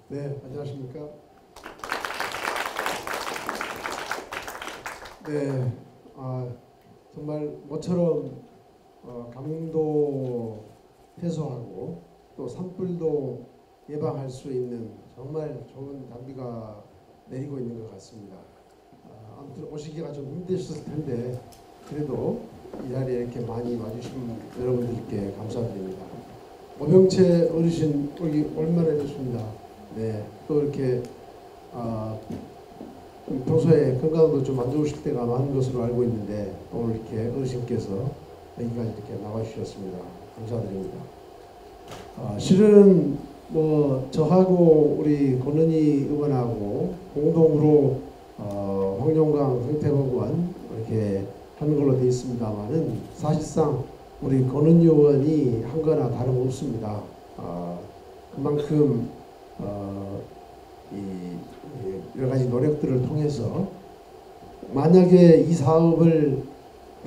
네, 안녕하십니까. 네, 정말 모처럼 감도 해소하고 또 산불도 예방할 수 있는 정말 좋은 장비가 내리고 있는 것 같습니다. 아무튼 오시기가 좀 힘드셨을 텐데 그래도 이 자리에 이렇게 많이 와주신 여러분들께 감사드립니다. 오병채 어르신 여기 얼마나 되셨습니다. 네, 또 이렇게 평소에 건강도 좀 안 좋으실 때가 많은 것으로 알고 있는데 오늘 이렇게 어르신께서 여기까지 이렇게 나와주셨습니다. 감사드립니다. 실은 뭐 저하고 우리 권은희 의원하고 공동으로 황룡강 생태보건 이렇게 하는 걸로 되어 있습니다만은 사실상 우리 권은희 의원이 한 거나 다름없습니다. 그만큼 여러 가지 노력들을 통해서 만약에 이 사업을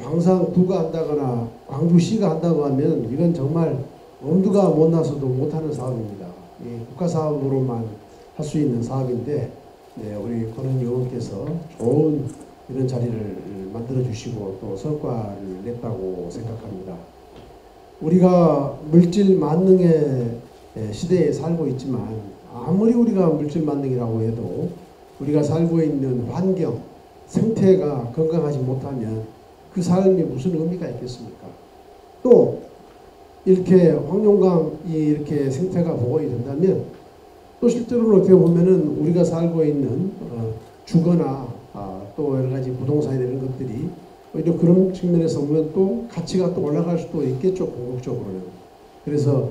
광산구가 한다거나 광주시가 한다고 하면 이건 정말 엄두가 못 나서도 못하는 사업입니다. 국가 사업으로만 할 수 있는 사업인데 네, 우리 권은희 의원께서 좋은 이런 자리를 만들어 주시고 또 성과를 냈다고 생각합니다. 우리가 물질 만능의 시대에 살고 있지만 아무리 우리가 물질 만능이라고 해도 우리가 살고 있는 환경, 생태가 건강하지 못하면 그 삶이 무슨 의미가 있겠습니까? 또 이렇게 황룡강이 이렇게 생태가 보건이 된다면 또 실제로는 어떻게 보면은 우리가 살고 있는 주거나 또 여러 가지 부동산이나 이런 것들이 오히려 그런 측면에서 보면 또 가치가 또 올라갈 수도 있겠죠, 궁극적으로는. 그래서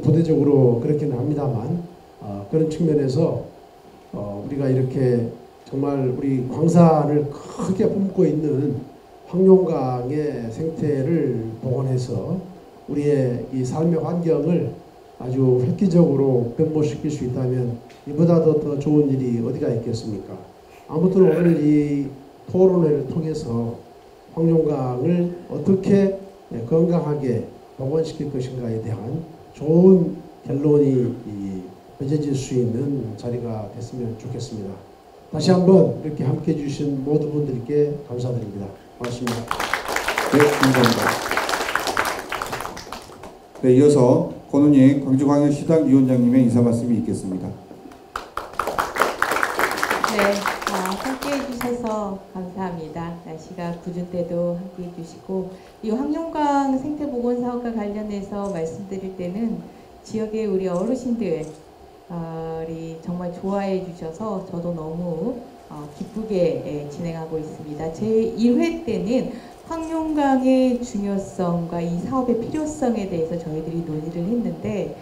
부대적으로 그렇기는 합니다만 그런 측면에서 우리가 이렇게 정말 우리 광산을 크게 품고 있는 황룡강의 생태를 복원해서 우리의 이 삶의 환경을 아주 획기적으로 변모시킬 수 있다면 이보다 더 좋은 일이 어디가 있겠습니까? 아무튼 오늘 이 토론회를 통해서 황룡강을 어떻게 건강하게 복원시킬 것인가에 대한 좋은 결론이 맺어질 수 있는 자리가 됐으면 좋겠습니다. 다시 한번 이렇게 함께 해주신 모든 분들께 감사드립니다. 고맙습니다. 네, 감사합니다. 네, 이어서 권은희 광주광역시당 위원장님의 인사 말씀이 있겠습니다. 네, 함께 해주셔서 감사합니다. 날씨가 궂은 때도 함께 해주시고 이 황룡강 생태보건 사업과 관련해서 말씀드릴 때는 지역의 우리 어르신들이 정말 좋아해 주셔서 저도 너무 기쁘게 진행하고 있습니다. 제 1회 때는 황룡강의 중요성과 이 사업의 필요성에 대해서 저희들이 논의를 했는데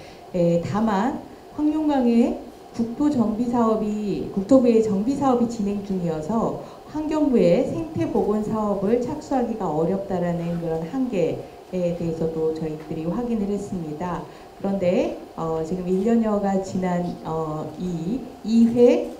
다만 황룡강의 국토부의 정비 사업이 진행 중이어서 환경부의 생태보건 사업을 착수하기가 어렵다라는 그런 한계에 대해서도 저희들이 확인을 했습니다. 그런데 지금 1년여가 지난 이 2회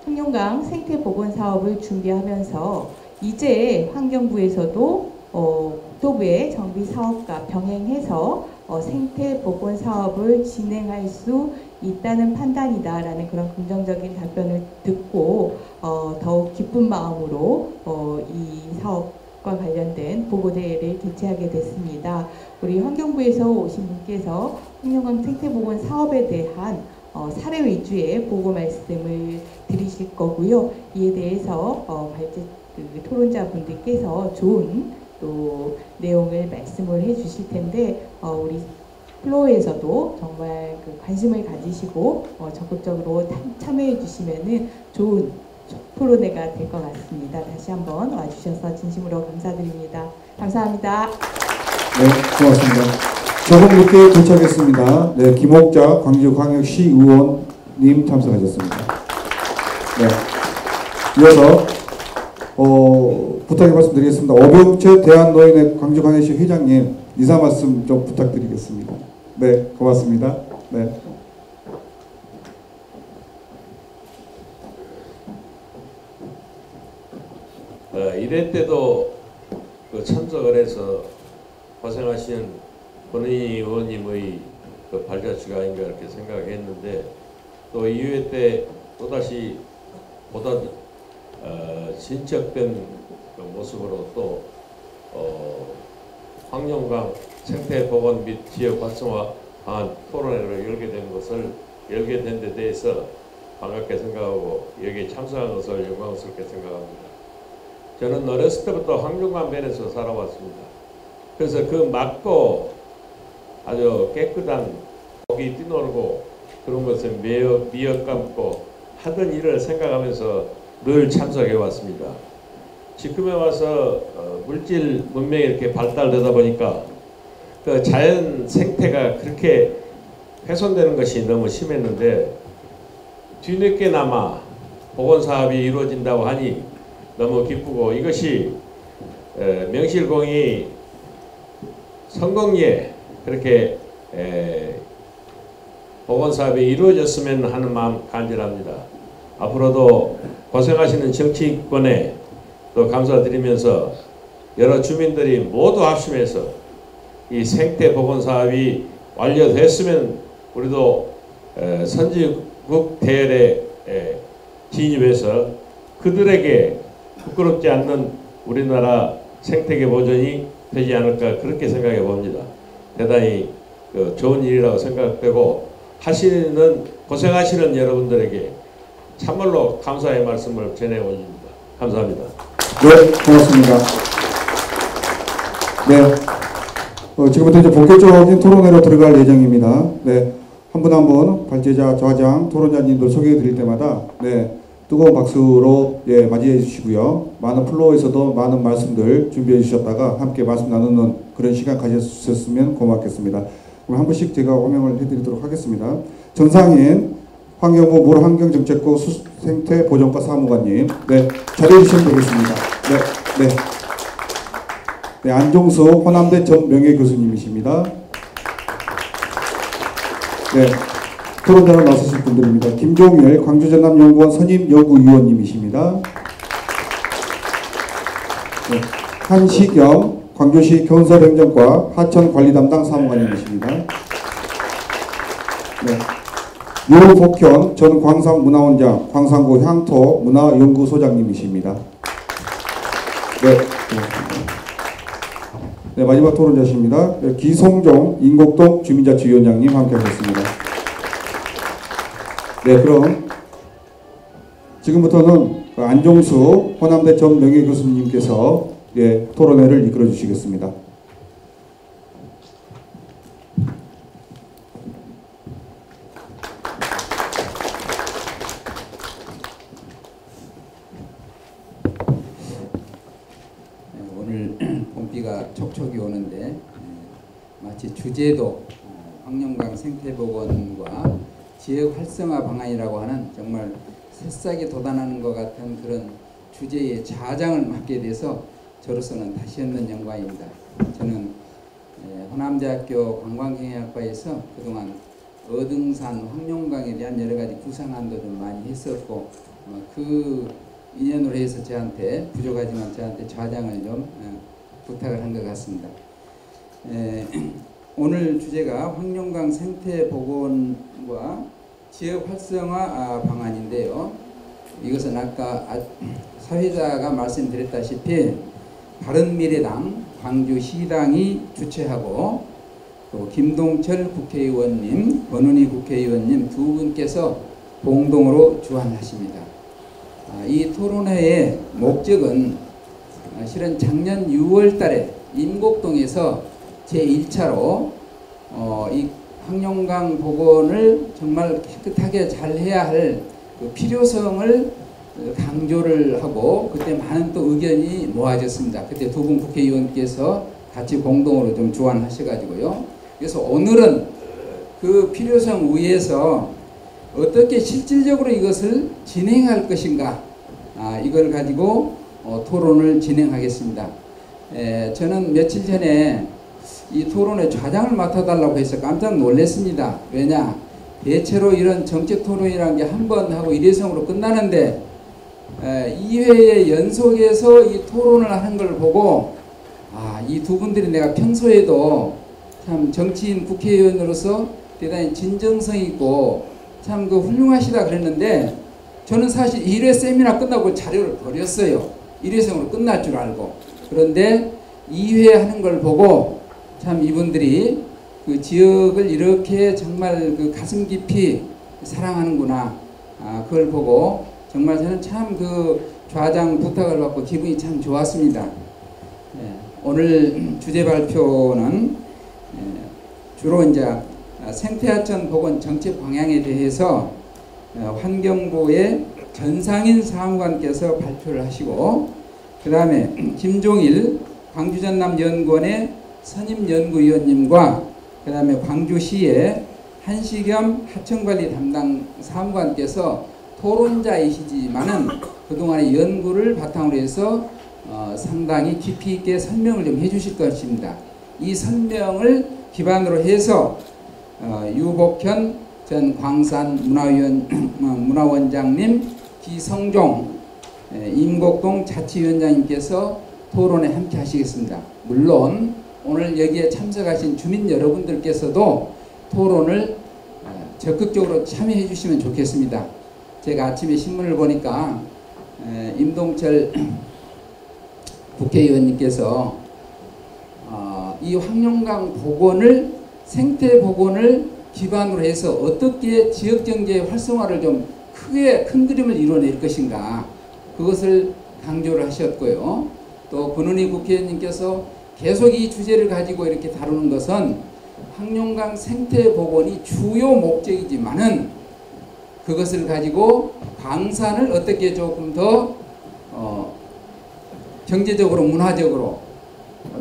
황룡강 생태보건 사업을 준비하면서 이제 환경부에서도 국토부의 정비 사업과 병행해서 생태보건 사업을 진행할 수 있다는 판단이다라는 그런 긍정적인 답변을 듣고 더욱 기쁜 마음으로 이 사업과 관련된 보고대회를 개최하게 됐습니다. 우리 환경부에서 오신 분께서 황룡강 생태보건 사업에 대한 사례 위주의 보고 말씀을 드리실 거고요. 이에 대해서 토론자분들께서 좋은 또 내용을 말씀을 해주실 텐데 우리 플로어에서도 정말 관심을 가지시고 적극적으로 참여해 주시면은 좋은 토론회가 될 것 같습니다. 다시 한번 와주셔서 진심으로 감사드립니다. 감사합니다. 네, 고맙습니다. 조금 늦게 도착했습니다. 네, 김옥자 광주광역시 의원님 참석하셨습니다. 네, 이어서 부탁의 말씀드리겠습니다. 오병채 대한노인회 광주광역시 회장님 인사 말씀 좀 부탁드리겠습니다. 네, 고맙습니다. 네. 이래 때도 참석을 해서 고생하신 권은희 의원님의 그 발자취가 아닌가 이렇게 생각했는데 또 이회 때 또다시 보다 진척된 그 모습으로 또 황룡강 생태보건 및 지역 활성화 방안 토론회를 열게 된 데 대해서 반갑게 생각하고 여기에 참석한 것을 영광스럽게 생각합니다. 저는 어렸을 때부터 황룡강 변에서 살아왔습니다. 그래서 그 맑고 아주 깨끗한 고기 뛰놀고 그런 것을 미역 감고 하던 일을 생각하면서 늘 참석해 왔습니다. 지금에 와서 물질 문명이 이렇게 발달되다 보니까 그 자연 생태가 그렇게 훼손되는 것이 너무 심했는데 뒤늦게나마 복원 사업이 이루어진다고 하니 너무 기쁘고 이것이 명실공히 성공리에 그렇게 복원 사업이 이루어졌으면 하는 마음 간절합니다. 앞으로도 고생하시는 정치권에 또 감사드리면서 여러 주민들이 모두 합심해서 이 생태 복원 사업이 완료됐으면 우리도 선진국 대열에 진입해서 그들에게 부끄럽지 않는 우리나라 생태계 보존이 되지 않을까 그렇게 생각해 봅니다. 대단히 좋은 일이라고 생각되고 고생하시는 여러분들에게 참말로 감사의 말씀을 전해 올립니다. 감사합니다. 네, 고맙습니다. 네, 지금부터 이제 본격적인 토론회로 들어갈 예정입니다. 네, 한 분 한 분 발제자, 좌장, 토론자님들 소개해 드릴 때마다 뜨거운 박수로 맞이해 주시고요. 많은 플로어에서도 많은 말씀들 준비해 주셨다가 함께 말씀 나누는 그런 시간 가졌으면 고맙겠습니다. 그럼 한 분씩 제가 호명을 해드리도록 하겠습니다. 정상인 환경부 물환경정책국 생태보존과 사무관님, 자리해 주시면 되겠습니다. 안종수 호남대 전 명예교수님이십니다. 토론자로 나서실 분들입니다. 김종일 광주전남연구원 선임연구위원님이십니다. 한시경 광주시 건설행정과 하천관리담당 사무관님이십니다. 유복현 전 광산문화원장 광산구 향토문화연구소장님이십니다. 마지막 토론자십니다. 기송종 인곡동 주민자치위원장님 함께하셨습니다. 그럼 지금부터는 안종수 호남대 전 명예교수님께서 토론회를 이끌어 주시겠습니다. 오늘 봄비가 촉촉이 오는데 마치 주제도 황룡강 생태복원과 지역 활성화 방안이라고 하는 정말 새싹이 돋아나는 것 같은 그런 주제의 좌장을 맡게 돼서 저로서는 다시 한번 영광입니다. 저는 호남대학교 관광경영학과에서 그동안 어등산 황룡강에 대한 여러 가지 구상안도 좀 많이 했었고 그 인연으로 해서 저한테 부족하지만 저한테 좌장을 좀 부탁을 한 것 같습니다. 오늘 주제가 황룡강 생태복원과 지역 활성화 방안인데요. 이것은 아까 사회자가 말씀드렸다시피 바른미래당 광주시당이 주최하고 또 김동철 국회의원님, 권은희 국회의원님 두 분께서 공동으로 주관하십니다. 이 토론회의 목적은 실은 작년 6월 달에 인곡동에서 제1차로 이 황룡강 복원을 정말 깨끗하게 잘 해야 할 그 필요성을 강조를 하고 그때 많은 또 의견이 모아졌습니다. 그때 두 분 국회의원께서 같이 공동으로 좀 주관하셔가지고요. 그래서 오늘은 그 필요성 위에서 어떻게 실질적으로 이것을 진행할 것인가 이걸 가지고 토론을 진행하겠습니다. 저는 며칠 전에 이 토론의 좌장을 맡아달라고 해서 깜짝 놀랐습니다. 왜냐? 대체로 이런 정책 토론이라는 게 한 번 하고 일회성으로 끝나는데 2회의 연속해서 이 토론을 하는 걸 보고 이 두 분들이 내가 평소에도 참 정치인 국회의원으로서 대단히 진정성 있고 참 그 훌륭하시다 그랬는데 저는 사실 1회 세미나 끝나고 자료를 버렸어요. 1회성으로 끝날 줄 알고. 그런데 2회 하는 걸 보고 참 이분들이 그 지역을 이렇게 정말 그 가슴 깊이 사랑하는구나. 그걸 보고 정말 저는 참 그 좌장 부탁을 받고 기분이 참 좋았습니다. 네, 오늘 주제 발표는 주로 이제 생태하천 보건 정책 방향에 대해서 환경부의 전상인 사무관께서 발표를 하시고, 그 다음에 김종일 광주전남연구원의 선임연구위원님과 그 다음에 광주시의 한시겸 하천관리 담당 사무관께서 토론자이시지만은 그동안의 연구를 바탕으로 해서 상당히 깊이 있게 설명을 좀 해주실 것입니다. 이 설명을 기반으로 해서 유복현 전 광산 문화원장님, 기성종 임곡동 자치위원장님께서 토론에 함께 하시겠습니다. 물론 오늘 여기에 참석하신 주민 여러분들께서도 토론을 적극적으로 참여해 주시면 좋겠습니다. 제가 아침에 신문을 보니까 임동철 국회의원님께서 이 황룡강 복원을, 생태 복원을 기반으로 해서 어떻게 지역경제 활성화를 좀 크게 큰 그림을 이뤄낼 것인가, 그것을 강조를 하셨고요. 또 권은희 국회의원님께서 계속 이 주제를 가지고 이렇게 다루는 것은 황룡강 생태 복원이 주요 목적이지만은 그것을 가지고 광산을 어떻게 조금 더 경제적으로 문화적으로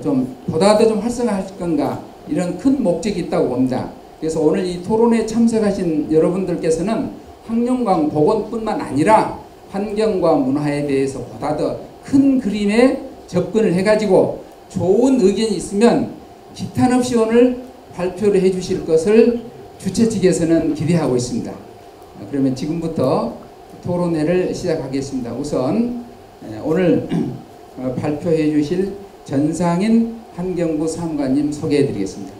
좀 보다 더 좀 활성화할 건가, 이런 큰 목적이 있다고 봅니다. 그래서 오늘 이 토론에 참석하신 여러분들께서는 황룡강 복원뿐만 아니라 환경과 문화에 대해서 보다 더 큰 그림에 접근을 해가지고 좋은 의견이 있으면 기탄 없이 오늘 발표를 해주실 것을 주최 측에서는 기대하고 있습니다. 그러면 지금부터 토론회를 시작하겠습니다. 우선 오늘 발표해 주실 전상인 환경부 사무관님 소개해 드리겠습니다.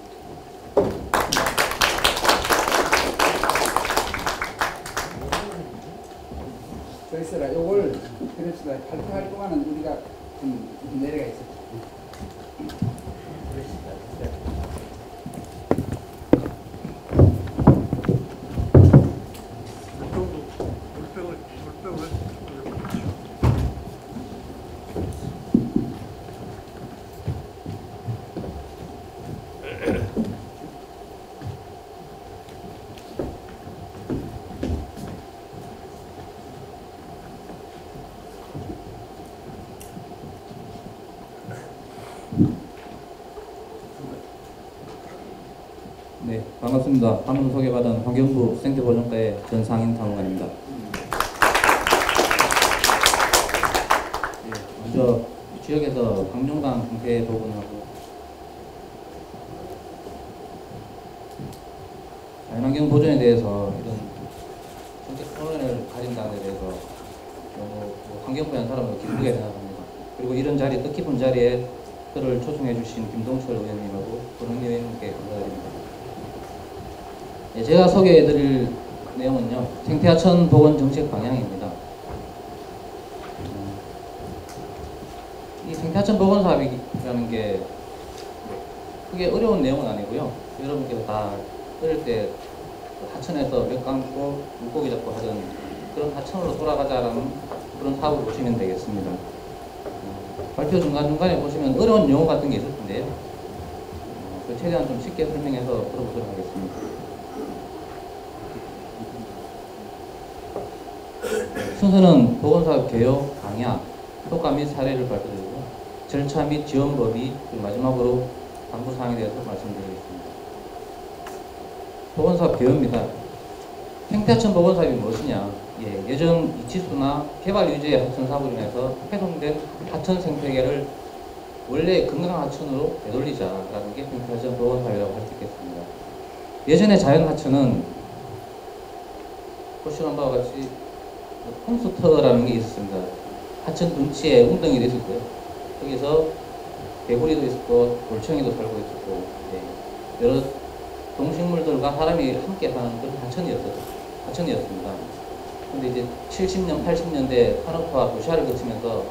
저 있어라. 요걸 그럽시다. 발표할 동안은 우리가 좀 내려가 있어. 네, 반갑습니다. 방금 소개받은 환경부 생태보존과의 전상인 사무관입니다. 먼저 지역에서 황룡강 생태 복원하고 자연환경 보존에 대해서 이런 정책 토론을 가진다는 데 대해서 너무 환경부의 사람으로 기쁘게 생각합니다. 그리고 이런 자리, 뜻깊은 자리에 저를 초청해 주신 김동철 의원님하고 권은희 의원님께 감사드립니다. 네, 제가 소개해드릴 내용은요, 생태하천 복원 정책 방향입니다. 이 생태하천 복원 사업이라는 게 크게 어려운 내용은 아니고요. 여러분께서 다 어릴 때 하천에서 몇 감고 물고기 잡고 하던 그런 하천으로 돌아가자라는 그런 사업을 보시면 되겠습니다. 발표 중간중간에 보시면 어려운 용어 같은 게 있을 텐데요. 최대한 좀 쉽게 설명해서 들어보도록 하겠습니다. 순서는 보건사업 개요, 강야, 효과 및 사례를 발표드리고 절차 및 지원 법의, 그리고 마지막으로 당부사항에 대해서 말씀드리겠습니다. 보건사업 개요입니다. 생태하천 보건사업이 무엇이냐? 예전 이치수나 개발 유지의 하천 사업으로 인해서 훼손된 하천 생태계를 원래 건강한 하천으로 되돌리자라는 게 생태하천 보건사업이라고 할 수 있겠습니다. 예전의 자연 하천은 보시는 바와 같이 홈스터라는 게 있었습니다. 하천 둔치에 웅덩이도 있었고요. 거기서 개구리도 있었고 돌청이도 살고 있었고, 여러 동식물들과 사람이 함께 사는 그런 하천이었습니다. 근데 이제 70년, 80년대 산업화 도시화를 거치면서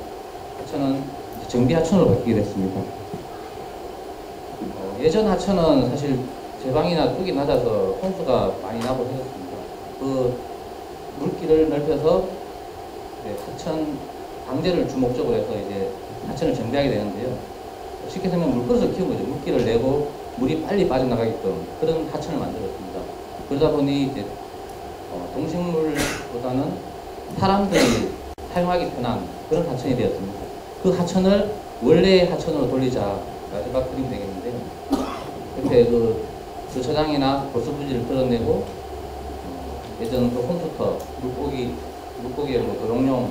하천은 이제 정비 하천으로 바뀌게 됐습니다. 예전 하천은 사실 제방이나 뚝이 낮아서 홍수가 많이 나고 했었습니다. 그 물길을 넓혀서 하천 방제를 주목적으로 해서 이제 하천을 정비하게 되는데요. 쉽게 설명 물그릇을 키운 거죠. 물길을 내고 물이 빨리 빠져나가게끔 그런 하천을 만들었습니다. 그러다 보니 이제 동식물보다는 사람들이 사용하기 편한 그런 하천이 되었습니다. 그 하천을 원래의 하천으로 돌리자 마지막 그림 되겠는데요. 이렇게 그 주차장이나 보수부지를 뚫어내고 예전 그 홈스터 물고기의 뭐 도롱뇽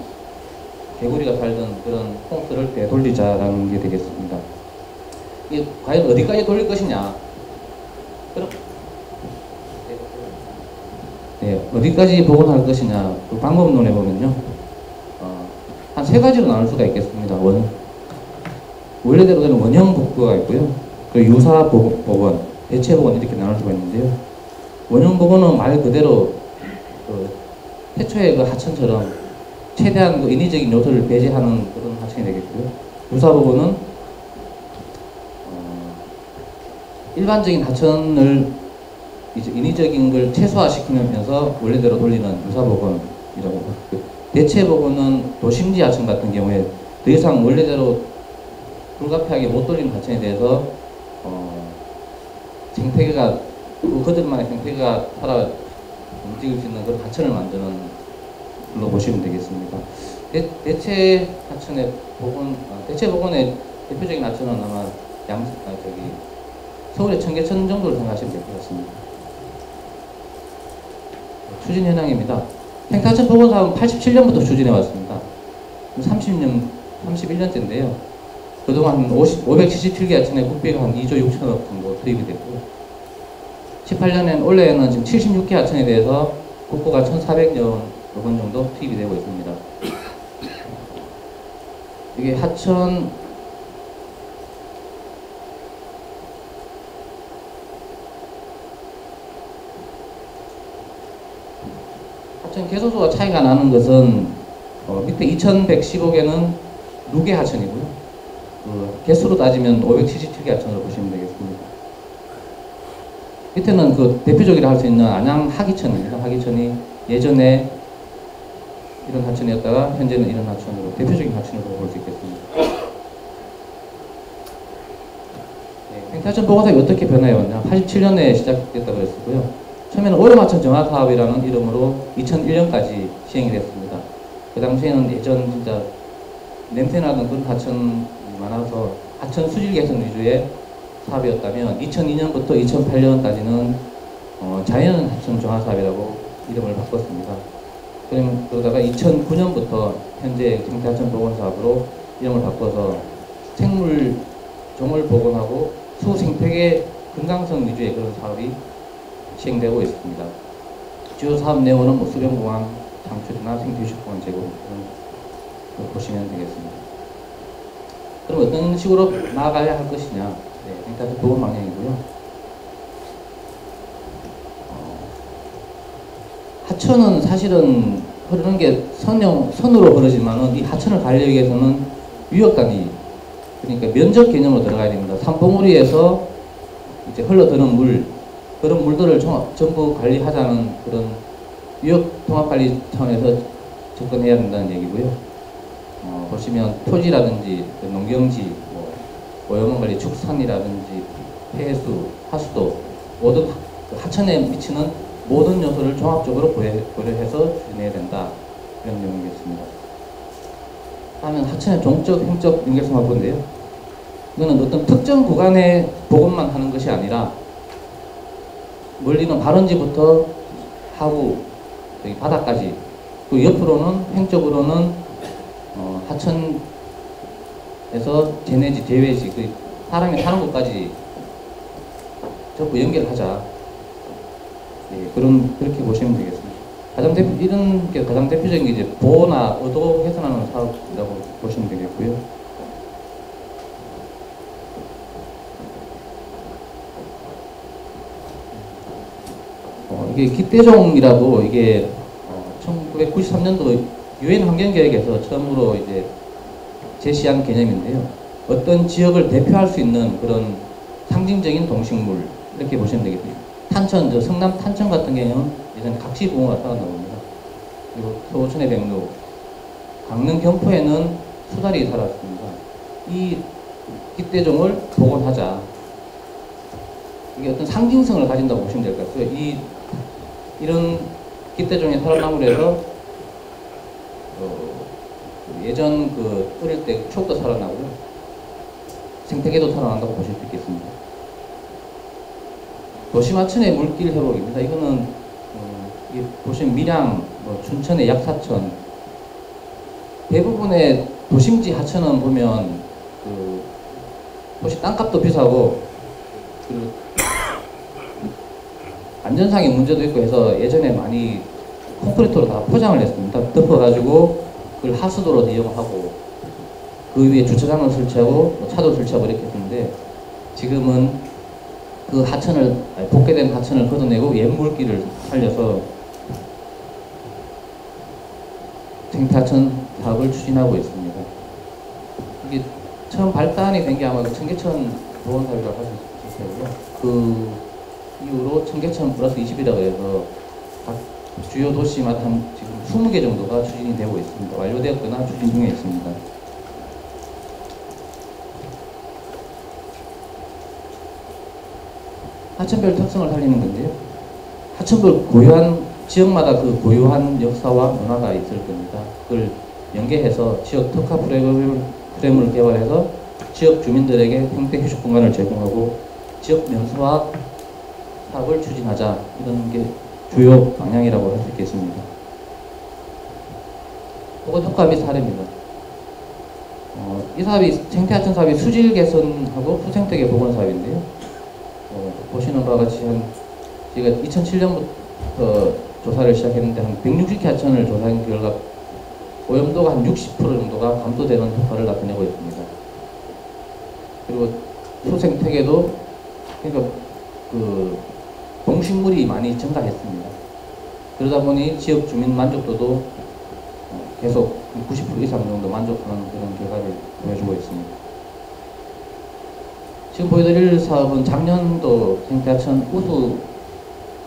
개구리가 살던 그런 홈스를 되돌리자라는 게 되겠습니다. 이게 과연 어디까지 돌릴 것이냐? 그럼 어디까지 복원할 것이냐? 그 방법론에 보면요, 한 세 가지로 나눌 수가 있겠습니다. 원래대로 되는 원형 복구가 있고요, 그리고 유사 복원, 대체 복원 이렇게 나눌 수가 있는데요. 원형 복원은 말 그대로 그 태초의 그 하천처럼 최대한 그 인위적인 요소를 배제하는 그런 하천이 되겠고요. 유사 복원은 일반적인 하천을 이제 인위적인 걸 최소화시키면서 원래대로 돌리는 유사 복원이라고 하고요. 대체 복원은 도심지 하천 같은 경우에 더 이상 원래대로 불가피하게 못 돌리는 하천에 대해서 생태계가 그들만의 생태계가 살아 움직일 수 있는 그런 하천을 만드는 걸로 보시면 되겠습니다. 대체 하천의 복원, 대체 복원의 대표적인 하천은 아마 서울의 청계천 정도를 생각하시면 될 것 같습니다. 추진 현황입니다. 생태하천 복원 사업은 87년부터 추진해 왔습니다. 31년째인데요. 그동안 577개 하천에 국비가 한 2조 6천억 정도 투입이 됐고요. 18년엔 올해에는 지금 76개 하천에 대해서 국고가 1,400여 원 정도 투입이 되고 있습니다. 이게 하천 개소수가 차이가 나는 것은 밑에 2115개는 루게 하천이고요. 개수로 따지면 577개 하천으로 보시면 되겠습니다. 밑에는 그 대표적이라 할 수 있는 안양 하기천입니다. 하기천이 예전에 이런 하천이었다가 현재는 이런 하천으로 대표적인 하천으로 볼 수 있겠습니다. 생태하천 보건사업이 어떻게 변화해왔냐? 87년에 시작됐다고 그랬고요. 처음에는 오염하천 정화 사업이라는 이름으로 2001년까지 시행이 됐습니다. 그 당시에는 예전 진짜 냄새나던 그런 하천이 많아서 하천 수질 개선 위주의 사업이었다면 2002년부터 2008년까지는 자연 하천 정화 사업이라고 이름을 바꿨습니다. 그러다가 2009년부터 현재 생태하천 복원 사업으로 이름을 바꿔서 생물 종을 복원하고 수생태계 건강성 위주의 그런 사업이 시행되고 있습니다. 주요 사업 내용은 뭐 수변공항 창출이나 생태휴식공원 제공 그런 거 보시면 되겠습니다. 그럼 어떤 식으로 나아가야 할 것이냐? 생태하천 복원 방향이고요. 하천은 사실은 흐르는 게 선으로 흐르지만은 이 하천을 관리하기 위해서는 유역단위, 그러니까 면적 개념으로 들어가야 됩니다. 산봉우리에서 이제 흘러드는 물, 그런 물들을 전부 관리하자는 그런 유역 통합관리 차원에서 접근해야 된다는 얘기고요. 보시면 토지라든지 농경지, 오염원관리, 축산이라든지 폐해수, 하수도 모든 하천에 미치는 모든 요소를 종합적으로 고려해서 추진해야 된다, 이런 내용이겠습니다. 다음은 하천의 종적, 행적 연결성 확보인데요. 이거는 어떤 특정 구간에 복원만 하는 것이 아니라 멀리는 발원지부터 하구, 여기 바닥까지, 또 옆으로는 행적으로는 하천에서 제내지, 제외지, 그 사람이 사는 곳까지 전부 연결하자. 그렇게 보시면 되겠습니다. 이런 게 가장 대표적인 게 이제 보호나 의도 개선하는 사업이라고 보시면 되겠고요. 이게 기대종이라고 이게 1993년도 유엔 환경계획에서 처음으로 이제 제시한 개념인데요. 어떤 지역을 대표할 수 있는 그런 상징적인 동식물 이렇게 보시면 되겠습니다. 탄천, 성남 탄천 같은 경우는 예전에 각시붕어가 살았나 봅니다. 그리고 서호천의 백로, 강릉 경포에는 수달이 살았습니다. 이 깃대종을 복원하자. 이게 어떤 상징성을 가진다고 보시면 될 것 같아요. 이런 깃대종의 살아남으로 해서 예전 어릴 때 추억도 살아나고요. 생태계도 살아난다고 보실 수 있겠습니다. 도심하천의 물길 회복입니다. 이거는 보시면 밀양, 춘천의 약사천, 대부분의 도심지 하천은 보면 혹시 땅값도 비싸고 안전상의 문제도 있고 해서 예전에 많이 콘크리트로 다 포장을 했습니다. 덮어가지고 그걸 하수도로 이용하고 그 위에 주차장을 설치하고 차도 설치하고 이렇게 했는데 지금은 그 복개된 하천을 걷어내고 옛 물길을 살려서 생태하천 사업을 추진하고 있습니다. 이게 처음 발단이 된 게 아마 청계천 보건 사업이라고 할 수 있어요. 그 이후로 청계천 플러스 20이라고 해서 각 주요 도시마다 지금 20개 정도가 추진이 되고 있습니다. 완료되었거나 추진 중에 있습니다. 하천별 특성을 살리는 건데요. 하천별 고유한 지역마다 그 고유한 역사와 문화가 있을 겁니다. 그걸 연계해서 지역 특화 프레임을 개발해서 지역 주민들에게 생태 휴식 공간을 제공하고 지역 면소화 사업을 추진하자, 이런 게 주요 방향이라고 할 수 있겠습니다. 보건 효과 및 사례입니다. 이 사업이 생태하천 사업이 수질 개선하고 수생태계 보건 사업인데요. 보시는 바와 같이 제가 2007년부터 조사를 시작했는데 한 160개 하천을 조사한 결과 오염도가 한 60% 정도가 감소되는 효과를 나타내고 있습니다. 그리고 수생태계도 그러니까 동식물이 많이 증가했습니다. 그러다 보니 지역 주민 만족도도 계속 90% 이상 정도 만족하는 그런 결과를 보여주고 있습니다. 지금 보여드릴 사업은 작년도 생태하천 우수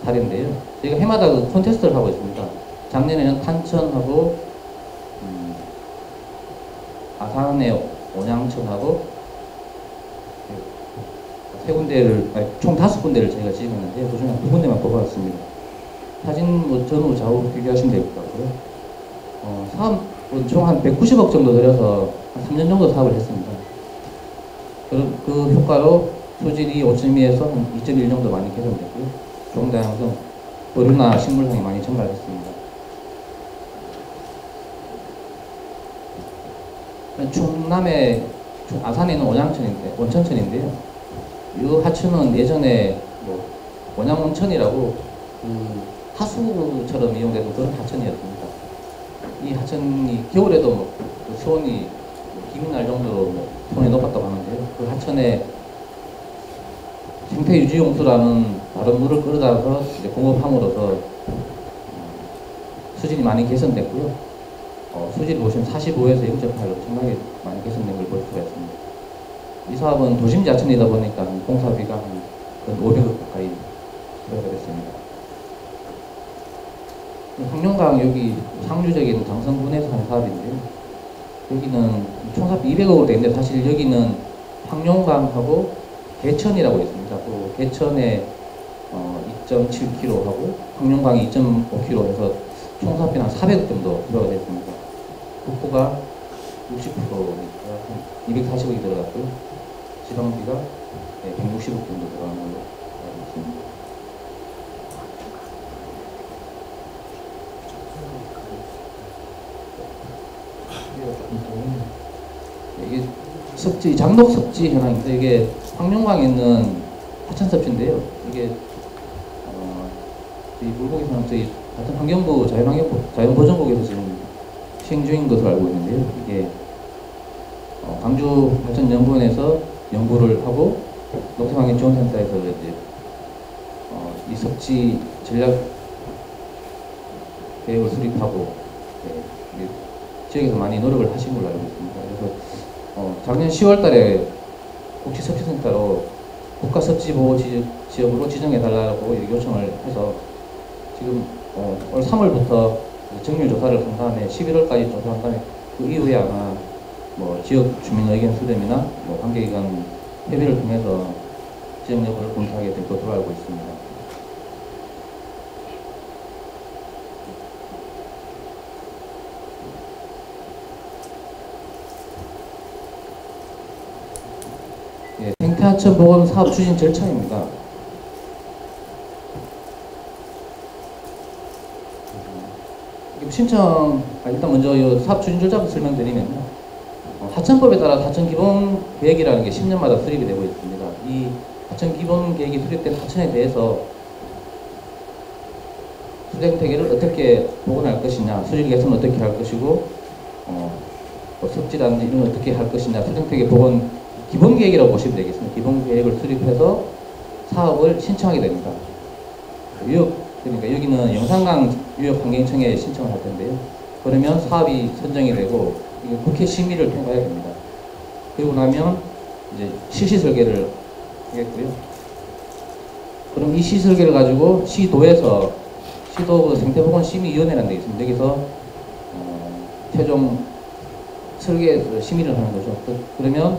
사례인데요. 저희가 해마다 콘테스트를 하고 있습니다. 작년에는 탄천하고 아산의 온양천하고 총 5군데를 저희가 지정했는데 그중에 한 2군데만 뽑아왔습니다. 사진 전후 좌우 비교하시면 될 것 같고요. 사업은 총 한 190억 정도 들여서 한 3년 정도 사업을 했습니다. 그 효과로 수질이 5.2에서 한 2.1 정도 많이 개선됐고요. 종다양성, 어류나 식물상이 많이 증가했습니다. 충남의 아산에 있는 온천천인데요. 이 하천은 예전에 온양온천이라고 하수처럼 이용되는 그런 하천이었습니다. 이 하천이 겨울에도 수온이 기민할 정도로 수온이 높았다고 하는데요. 그 하천에 생태유지용수라는 다른 물을 끌어다가 공업함으로써 수질이 많이 개선됐고요. 수질 보시면 45에서 0.8로 엄청나게 많이 개선된 걸 볼 수가 있습니다. 이 사업은 도심지 하천이다 보니까 공사비가 한 500억 가까이 들어가 됐습니다. 황룡강 여기 상류적인 장성군에서 한 사업인데요. 여기는 총사비 200억으로 되어 있는데 사실 여기는 황룡강하고 개천이라고 있습니다. 그 개천에 2.7km 하고 황룡강이 2.5km 해서 총사비는 한 400억 정도 들어가 됐습니다. 국고가 60%니까 240억이 들어갔고요. 지방비가 160억 정도 들어가는 걸로 알고 있습니다. 이게 섭지, 장독 섭지 현황인데 이게 황룡강에 있는 하천 섭지인데요. 이게 이 물고기사는 저희 같은 환경부 자연보전국에서 지금 시행 중인 것으로 알고 있는데요. 이게 광주하천연구원에서 연구를 하고 농촌환경지원센터에서 이제 이 섭지 전략 계획을 수립하고 지역에서 많이 노력을 하신 걸로 알고 있습니다. 그래서 작년 10월달에 국지섭지센터로 국가섭지보호 지역으로 지정해달라고 요청을 해서 지금 올 3월부터 정률 조사를 한 다음에 11월까지 조사한 다음에 그 이후에 아마 뭐 지역 주민 의견 수렴이나 뭐 관계기관 협의를 통해서 지정 여부를 검토하게 될 것으로 알고 있습니다. 예, 생태하천 보건 사업 추진 절차입니다. 신청, 일단 먼저 이 사업 추진 절차부터 설명드리면요. 하천법에 따라 하천 기본 계획이라는 게 10년마다 수립이 되고 있습니다. 이 하천 기본 계획이 수립된 하천에 대해서 수생태계를 어떻게 복원할 것이냐, 수질 개선을 어떻게 할 것이고, 뭐 섭지라든지 이런 걸 어떻게 할 것이냐, 수생태계 복원 기본 계획이라고 보시면 되겠습니다. 기본 계획을 수립해서 사업을 신청하게 됩니다. 그러니까 여기는 영산강 유역환경청에 신청을 할 텐데요. 그러면 사업이 선정이 되고 이게 국회 심의를 통과해야 됩니다. 그리고 나면 이제 실시 설계를 하겠고요. 그럼 이 실시 설계를 가지고 시도에서 시도 생태보건심의위원회라는 데 있습니다. 여기서 최종 설계 심의를 하는 거죠. 그러면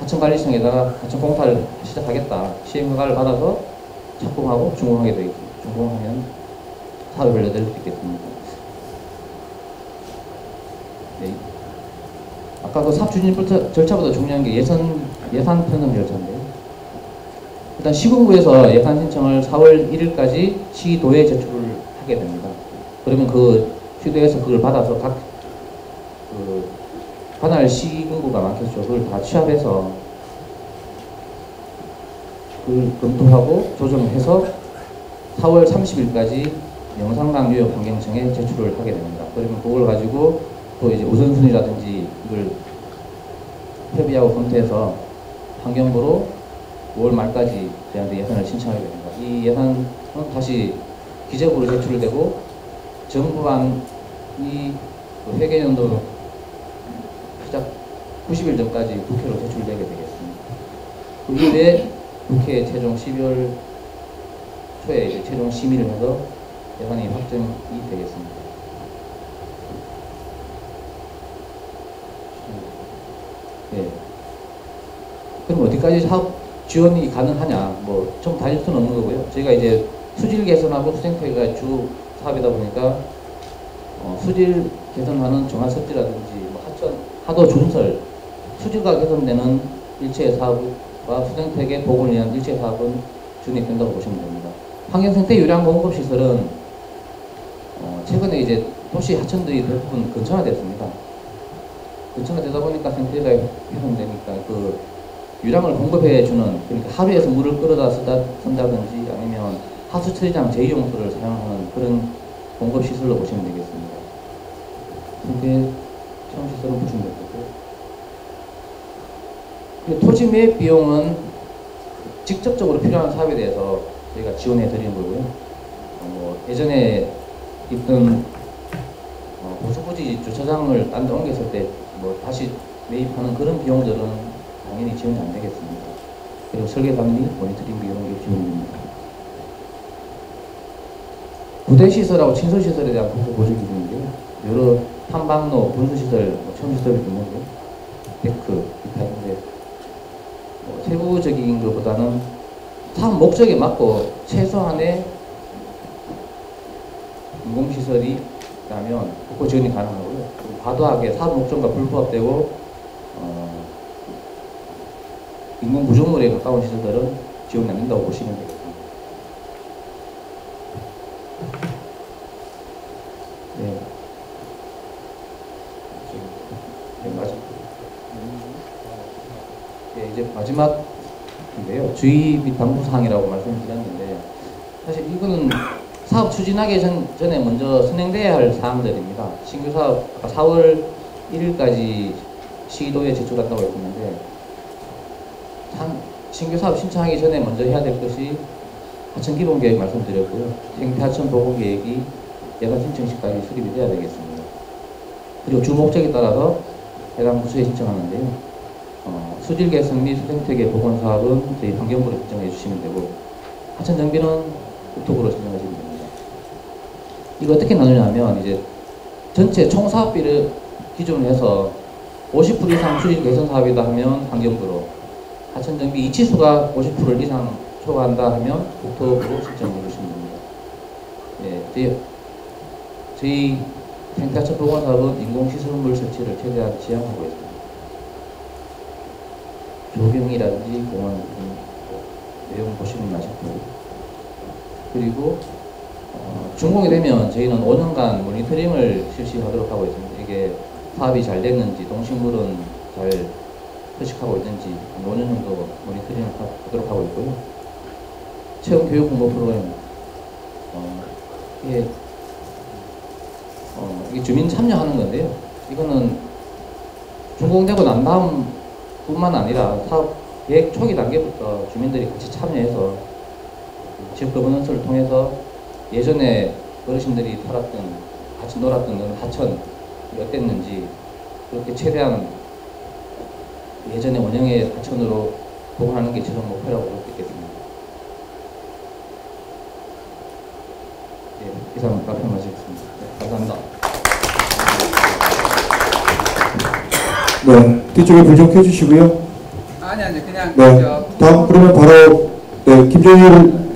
하천관리청에다가 하천공사를 시작하겠다. 시행허가를 받아서 착공하고 준공하게 되어 있습니다. 준공하면 사업이 완료될 수 있겠습니다. 네. 아까 그 사업 추진 절차보다 중요한 게 예산 편성 절차인데요. 일단 시군구에서 예산 신청을 4월 1일까지 시도에 제출을 하게 됩니다. 그러면 그 시도에서 그걸 받아서 각 관할 시군구가 많겠죠. 그걸 다 취합해서 그걸 검토하고 조정해서 4월 30일까지 영산강 유역환경청에 제출을 하게 됩니다. 그러면 그걸 가지고 또 이제 우선순위라든지 이걸 협의하고 검토해서 환경부로 5월 말까지 저희한테 예산을 신청하게 됩니다. 이 예산은 다시 기재부로 제출되고 정부안이 회계연도 시작 90일 전까지 국회로 제출되게 되겠습니다. 그 이후에 국회 최종 12월 초에 이제 최종 심의를 해서 예산이 확정이 되겠습니다. 네. 그럼 어디까지 사업 지원이 가능하냐? 뭐 좀 다닐 수는 없는 거고요. 저희가 이제 수질 개선하고 수생태계가 주 사업이다 보니까 수질 개선하는 정화섭지라든지 뭐 하천 하도 준설 수질과 개선되는 일체 사업과 수생태계 복원을 위한 일체 사업은 지원이 된다고 보시면 됩니다. 환경생태 유량 공급시설은 최근에 이제 도시 하천들이 대부분 근천화됐습니다. 근천화되다 보니까 생태계가 훼손되니까 그 유량을 공급해주는, 그러니까 하루에서 물을 끌어다 쓴다든지 아니면 하수 처리장 제2용도를 사용하는 그런 공급시설로 보시면 되겠습니다. 생태 체험시설은 보시면 되고요. 토지 매입 비용은 직접적으로 필요한 사업에 대해서 저희가 지원해 드리는 거고요. 뭐 예전에 있던 보수부지 주차장을 딴 데 옮겼을 때 뭐 다시 매입하는 그런 비용들은 당연히 지원이 안 되겠습니다. 그리고 설계 관리, 모니터링 비용이 지원됩니다. 부대시설하고 친솔시설에 대한 국토 보조 기준인데요. 여러 탐방로, 분수시설, 체험시설이 있는데 데크, 기타 있는데 세부적인 것보다는 사업 목적에 맞고 최소한의 인공시설이 있다면 국고 지원이 가능하고요. 과도하게 사업 목적과 불부합되고 인공 구조물에 가까운 시설들은 지원이 안 된다고 보시면 되겠습니다. 네. 네, 이제 마지막인데요. 주의 및 당부사항이라고 말씀드렸는데 사실 이거는 사업 추진하기 전에 먼저 선행돼야 할 사항들입니다. 신규 사업 아까 4월 1일까지 시도에 제출한다고 했었는데 신규 사업 신청하기 전에 먼저 해야 될 것이 하천 기본 계획 말씀드렸고요. 생태 하천 보호 계획이 예산 신청 시까지 수립이 돼야 되겠습니다. 그리고 주 목적에 따라서 해당 부서에 신청하는데요. 수질 개선 및 수생태계 복원 사업은 저희 환경부로 신청해 주시면 되고, 하천 정비는 국토부로 신청하시면 됩니다. 이거 어떻게 나누냐면, 이제 전체 총 사업비를 기준으로 해서 50% 이상 수질 개선 사업이다 하면 환경부로, 하천 정비 이치수가 50% 이상 초과한다 하면 국토부로 신청해 주시면 됩니다. 저희 생태하천 복원 사업은 인공시설물 설치를 최대한 지향하고 있습니다. 조경이라든지 공원 내용 보시면 싶고, 그리고 준공이 되면 저희는 5년간 모니터링을 실시하도록 하고 있습니다. 이게 사업이 잘 됐는지, 동식물은 잘 서식하고 있는지 5년 정도 모니터링을 하도록 하고 있고요. 체험 교육 홍보 프로그램, 이게 주민 참여하는 건데요. 이거는 준공되고 난 다음 뿐만 아니라 사업 계획 초기 단계부터 주민들이 같이 참여해서 지역 거버넌스를 통해서 예전에 어르신들이 살았던, 같이 놀았던 하천이 어땠는지, 그렇게 최대한 예전의 원형의 하천으로 복원하는 게 최종 목표라고 볼 수 있겠습니다. 네, 이상 답변 마치겠습니다. 네, 감사합니다. 네, 뒤쪽에 불 좀 켜주시고요. 아니 그냥 네, 다음 그러면 바로 네, 김종일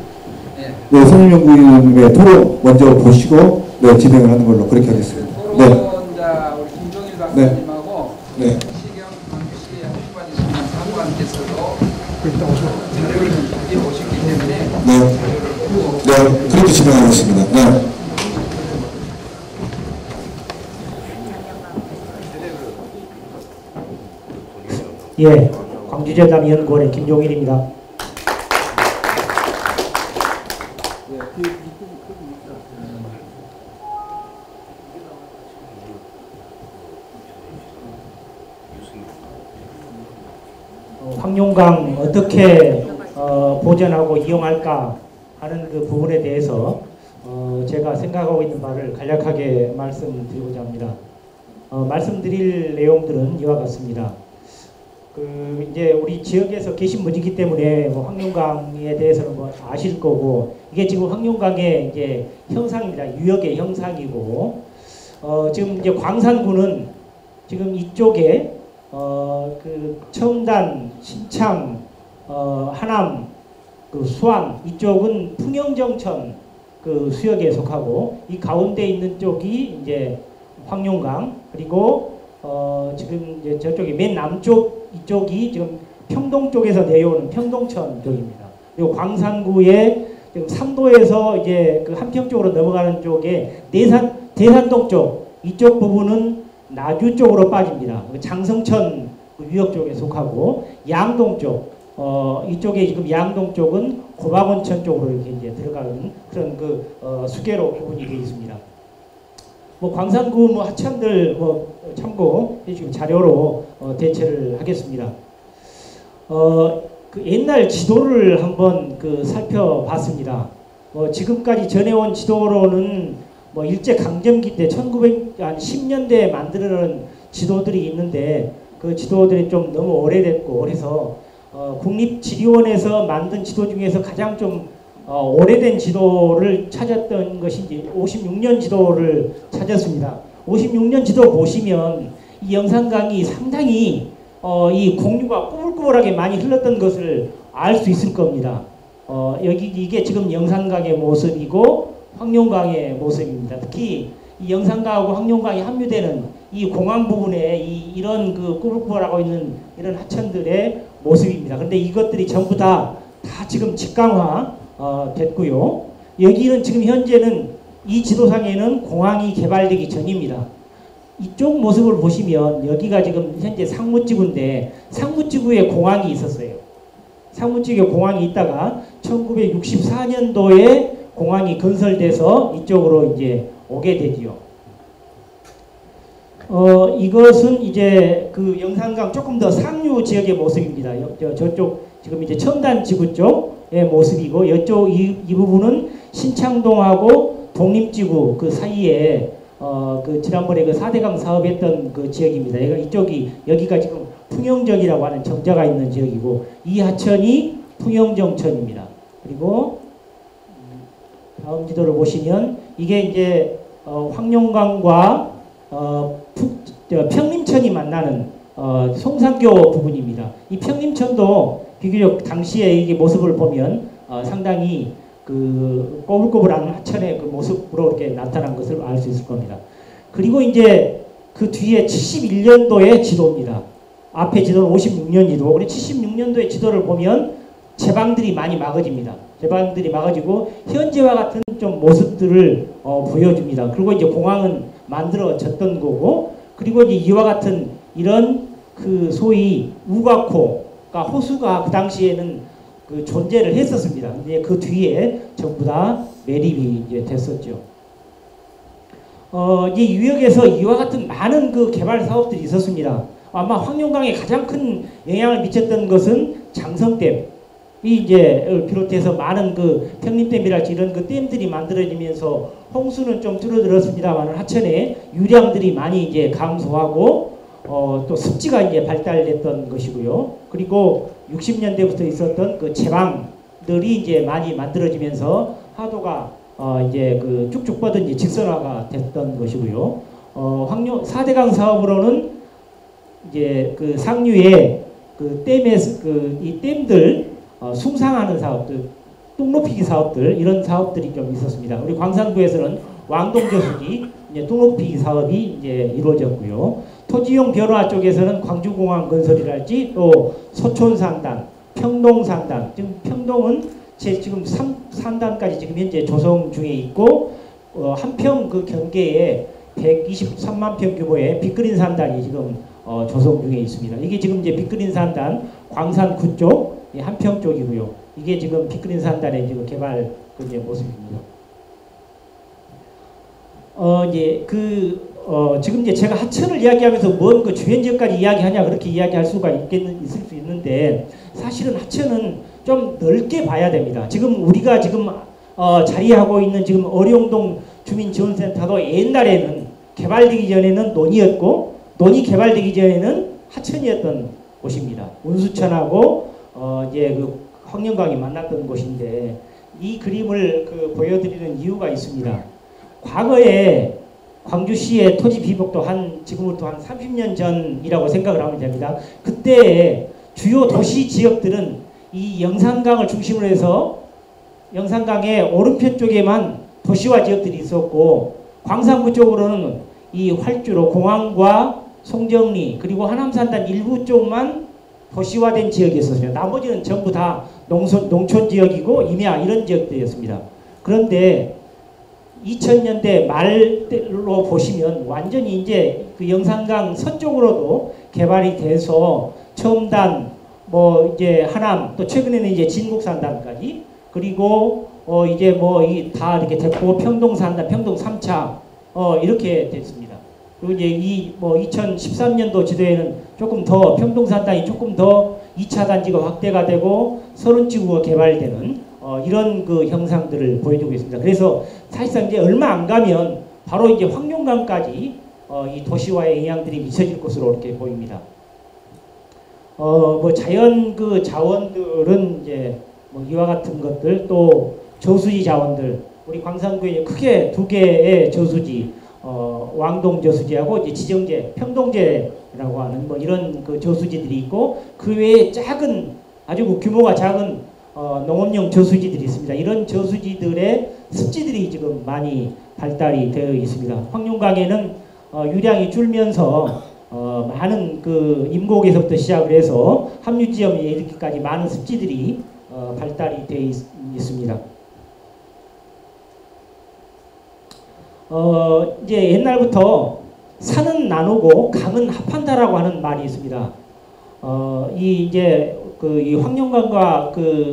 네, 선임연구위원의 토론 먼저 보시고 네, 진행을 하는 걸로 그렇게 하겠습니다. 토론자 우리 김종일 박사님하고 네. 시경 광주시 한국관리소장 사무관께서도 자료를 좀 가지고 오셨기 때문에 네, 네, 그렇게 진행하겠습니다. 네. 예, 광주전남연구원의 김종일입니다. 황룡강 어떻게 보존하고 이용할까 하는 그 부분에 대해서 제가 생각하고 있는 바를 간략하게 말씀드리고자 합니다. 말씀드릴 내용들은 이와 같습니다. 이제 우리 지역에서 계신 분이기 때문에 뭐 황룡강에 대해서는 뭐 아실 거고, 이게 지금 황룡강의 이제 형상입니다. 유역의 형상이고, 지금 이제 광산구는 지금 이쪽에 그 청단, 신창, 하남, 그 수안 이쪽은 풍영정천 그 수역에 속하고, 이 가운데 있는 쪽이 이제 황룡강, 그리고 지금 이제 저쪽이 맨 남쪽 이쪽이 지금 평동 쪽에서 내려오는 평동천 쪽입니다. 그리고 광산구의 지금 삼도에서 이제 그 한평 쪽으로 넘어가는 쪽에 대산동 쪽 이쪽 부분은 나주 쪽으로 빠집니다. 장성천 유역 쪽에 속하고, 양동 쪽 이쪽에 지금 양동 쪽은 고박원천 쪽으로 이렇게 이제 들어가는 그런 그 수계로 구분이 되어 있습니다. 뭐 광산구 뭐 하천들 뭐 참고해 주시면 자료로 대체를 하겠습니다. 그 옛날 지도를 한번 그 살펴봤습니다. 지금까지 전해온 지도로는 뭐 일제 강점기 때 1910년대에 만들어놓은 지도들이 있는데, 그 지도들이 좀 너무 오래됐고, 그래서 국립지리원에서 만든 지도 중에서 가장 좀 오래된 지도를 찾았던 것이 이제 56년 지도를 찾았습니다. 56년 지도 보시면 이 영산강이 상당히 이 공류가 꾸불꾸불하게 많이 흘렀던 것을 알 수 있을 겁니다. 이게 지금 영산강의 모습이고 황룡강의 모습입니다. 특히 이 영산강하고 황룡강이 합류되는 이 공항 부분에 이런 그 꾸불꾸불하고 있는 이런 하천들의 모습입니다. 그런데 이것들이 전부 다 지금 직강화 됐고요. 여기는 지금 현재는 이 지도상에는 공항이 개발되기 전입니다. 이쪽 모습을 보시면 여기가 지금 현재 상무지구인데, 상무지구에 공항이 있었어요. 상무지구에 공항이 있다가 1964년도에 공항이 건설돼서 이쪽으로 이제 오게 되지요. 이것은 이제 그 영산강 조금 더 상류 지역의 모습입니다. 저쪽 지금 이제 첨단지구 쪽의 모습이고, 이쪽 이 부분은 신창동하고 독립지구 그 사이에 그 지난번에 그 4대강 사업했던 그 지역입니다. 여기가 지금 풍영정이라고 하는 정자가 있는 지역이고 이 하천이 풍영정천입니다. 그리고 다음 지도를 보시면 이게 이제 황룡강과 평림천이 만나는 송산교 부분입니다. 이 평림천도 비교적 당시에 이게 모습을 보면 상당히 그 꼬불꼬불한 하천의 그 모습으로 이렇게 나타난 것을 알 수 있을 겁니다. 그리고 이제 그 뒤에 71년도의 지도입니다. 앞에 지도는 56년이고, 우리 76년도의 지도를 보면 제방들이 많이 막아집니다. 제방들이 막아지고 현재와 같은 좀 모습들을 보여줍니다. 그리고 이제 공항은 만들어졌던 거고, 그리고 이제 이와 같은 이런 그 소위 우가코가 호수가 그 당시에는 그 존재를 했었습니다. 이제 그 뒤에 전부 다 매립이 이제 됐었죠. 이 유역에서 이와 같은 많은 그 개발 사업들이 있었습니다. 아마 황룡강에 가장 큰 영향을 미쳤던 것은 장성댐. 이 이제 비롯해서 많은 그 평림댐이랄지 이런 그 댐들이 만들어지면서 홍수는 좀 줄어들었습니다만 하천의 유량들이 많이 이제 감소하고 또 습지가 이제 발달됐던 것이고요. 그리고 60년대부터 있었던 그 제방들이 이제 많이 만들어지면서 하도가 이제 그 쭉쭉 뻗은 이제 직선화가 됐던 것이고요. 4대강 사업으로는 이제 그 상류에 그 댐에서 이 댐들 숭상하는 사업들, 뚝 높이기 사업들 이런 사업들이 좀 있었습니다. 우리 광산구에서는 왕동저수지 이제 뚝 높이기 사업이 이제 이루어졌고요. 토지용 변화 쪽에서는 광주공항 건설이랄지 또 소촌산단, 평동산단, 지금 평동은 지금 3산단까지 지금 현재 조성 중에 있고 한평 그 경계에 123만 평 규모의 빅그린 산단이 지금 조성 중에 있습니다. 이게 지금 이제 빅그린 산단 광산구 쪽 한평 쪽이고요. 이게 지금 빅그린 산단의 지금 개발 그 이제 모습입니다. 이제 지금 이제 제가 하천을 이야기하면서 뭔 그 주변 지역까지 이야기하냐 그렇게 이야기할 수가 있을 수 있는데 사실은 하천은 좀 넓게 봐야 됩니다. 지금 우리가 지금 자리하고 있는 지금 어룡동 주민지원센터도 옛날에는 개발되기 전에는 논이었고 논이 개발되기 전에는 하천이었던 곳입니다. 운수천하고 이제 그 황룡강이 만났던 곳인데 이 그림을 보여드리는 이유가 있습니다. 과거에 광주시의 토지 비복도 지금부터 한 30년 전이라고 생각을 하면 됩니다. 그때 주요 도시 지역들은 이 영산강을 중심으로 해서 영산강의 오른편 쪽에만 도시화 지역들이 있었고 광산구 쪽으로는 이 활주로 공항과 송정리 그리고 하남산단 일부 쪽만 도시화된 지역이 있었어요. 나머지는 전부 다 농촌 지역이고 임야 이런 지역들이었습니다. 그런데 2000년대 말로 보시면 완전히 이제 그 영산강 서쪽으로도 개발이 돼서 첨단 뭐 이제 하남 또 최근에는 이제 진국산단까지 그리고 이제 뭐 다 이렇게 됐고 평동산단 평동 3차 이렇게 됐습니다. 그리고 이제 이 뭐 2013년도 지도에는 조금 더 평동산단이 조금 더 2차 단지가 확대가 되고 서른지구가 개발되는 이런 그 형상들을 보여주고 있습니다. 그래서 사실상 이제 얼마 안 가면 바로 이제 황룡강까지 이 도시화의 영향들이 미쳐질 것으로 이렇게 보입니다. 뭐 자연 그 자원들은 이제 뭐 이와 같은 것들 또 저수지 자원들 우리 광산구에 크게 두 개의 저수지 왕동 저수지하고 이제 지정제 평동제라고 하는 뭐 이런 그 저수지들이 있고 그 외에 작은 아주 규모가 작은 농업용 저수지들이 있습니다. 이런 저수지들의 습지들이 지금 많이 발달이 되어 있습니다. 황룡강에는 유량이 줄면서 많은 그 임곡에서부터 시작을 해서 합류지점에 이르기까지 많은 습지들이 발달이 되어 있습니다. 이제 옛날부터 산은 나누고 강은 합한다라고 하는 말이 있습니다. 이 황룡강과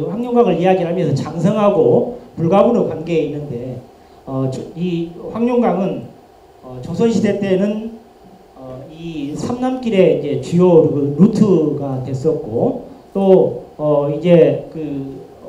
황룡강을 이야기하면서 장성하고 불가분의 관계에 있는데 이 황룡강은 조선시대 때는 이 삼남길의 이제 주요 루트가 됐었고 또 이제